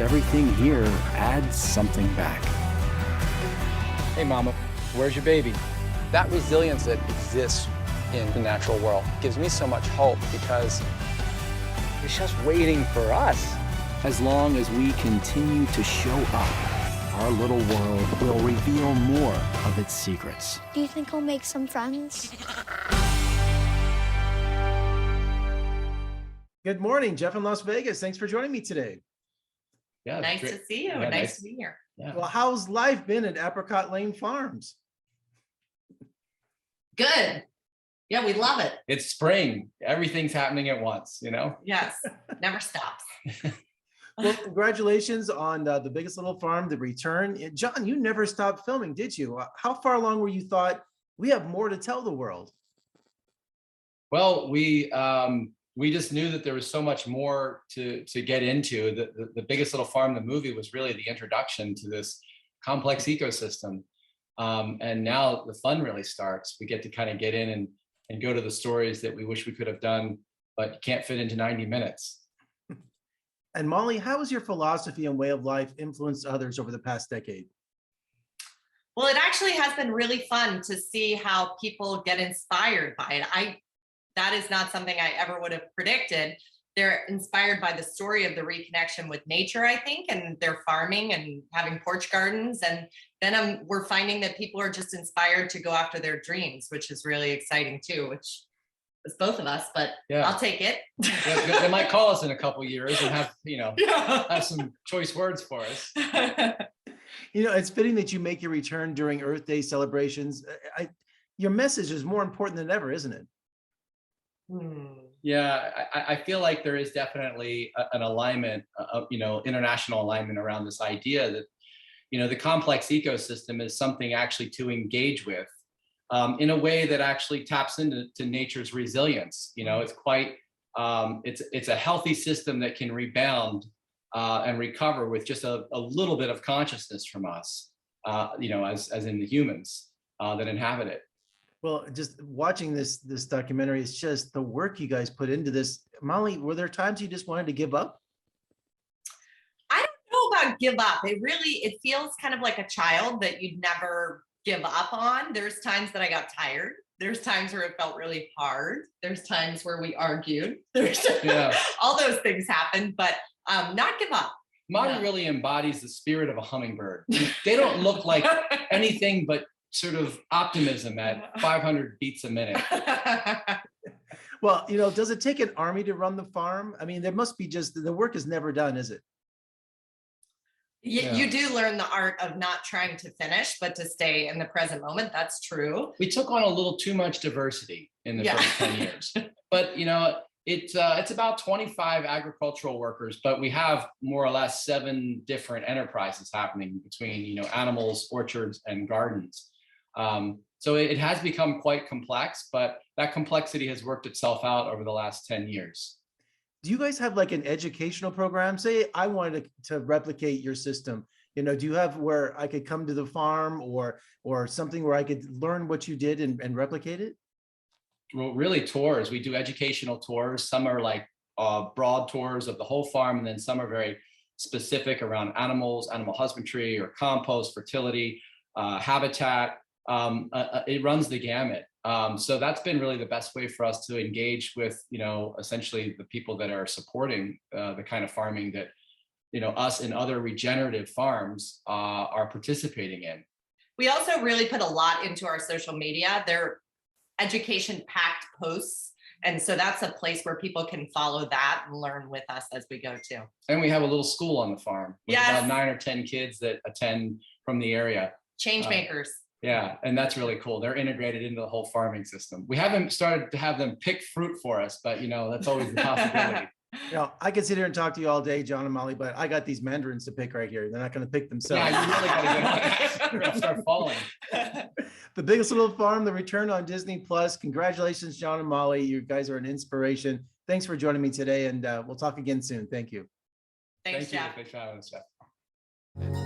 everything here adds something back. Hey mama, where's your baby? That resilience that exists in the natural world gives me so much hope because It's just waiting for us. As long as we continue to show up, our little world will reveal more of its secrets. Do you think I'll make some friends? Good morning, Jeff in Las Vegas. Thanks for joining me today. Yeah, Nice great. to see you. Yeah, nice to be here. Yeah. Well, how's life been at Apricot Lane Farms? Good. Yeah, we love it. It's spring. Everything's happening at once, Yes, never stops. Well, congratulations on the biggest little farm, the return. John, you never stopped filming, did you? How far along were you thought we have more to tell the world? Well, we just knew that there was so much more to get into. The biggest little farm, the movie, was really the introduction to this complex ecosystem. And now the fun really starts. We get to kind of get in and go to the stories that we wish we could have done, but can't fit into 90 minutes. And Molly, how has your philosophy and way of life influenced others over the past decade? Well, it actually has been really fun to see how people get inspired by it. That is not something I ever would have predicted. They're inspired by the story of the reconnection with nature, I think, and their farming and having porch gardens. And then we're finding that people are just inspired to go after their dreams, which is really exciting too, which is both of us, but Yeah. I'll take it. Yeah, they might call us in a couple years and have, have some choice words for us. It's fitting that you make your return during Earth Day celebrations. Your message is more important than ever, isn't it? Yeah, I feel like there is definitely an alignment, international alignment around this idea that, the complex ecosystem is something actually to engage with in a way that actually taps into nature's resilience. It's quite, it's a healthy system that can rebound and recover with just a little bit of consciousness from us, as in the humans that inhabit it. Well, just watching this documentary, it's just the work you guys put into this. Molly, were there times you just wanted to give up? I don't know about give up. It feels kind of like a child that you'd never give up on. There's times that I got tired. There's times where it felt really hard. There's times where we argued. All those things happen, but not give up. Molly really embodies the spirit of a hummingbird. They don't look like anything but sort of optimism at 500 beats a minute. Well, does it take an army to run the farm? I mean, there must be the work is never done, is it? You do learn the art of not trying to finish, but to stay in the present moment. That's true. We took on a little too much diversity in the first 10 years, but it's about 25 agricultural workers, but we have more or less 7 different enterprises happening between, animals, orchards, and gardens. So it has become quite complex, but that complexity has worked itself out over the last 10 years. Do you guys have like an educational program? Say I wanted to replicate your system. Do you have where I could come to the farm or something where I could learn what you did and replicate it? Well, really tours. We do educational tours. Some are like broad tours of the whole farm, and then some are very specific around animals, animal husbandry, or compost, fertility, habitat. It runs the gamut. So that's been really the best way for us to engage with, essentially the people that are supporting the kind of farming that, us and other regenerative farms are participating in. We also really put a lot into our social media. They're education-packed posts. And so that's a place where people can follow that and learn with us as we go too. And we have a little school on the farm with Yes. about 9 or 10 kids that attend from the area. Change makers. Yeah, and that's really cool. They're integrated into the whole farming system. We haven't started to have them pick fruit for us, but that's always the possibility. I could sit here and talk to you all day, John and Molly, but I got these mandarins to pick right here. They're not going to pick themselves. Yeah, you really got to go. Start falling. The Biggest Little Farm, the return on Disney Plus. Congratulations, John and Molly. You guys are an inspiration. Thanks for joining me today, and we'll talk again soon. Thank you. Thanks, Jeff. Thanks for having us, Jeff.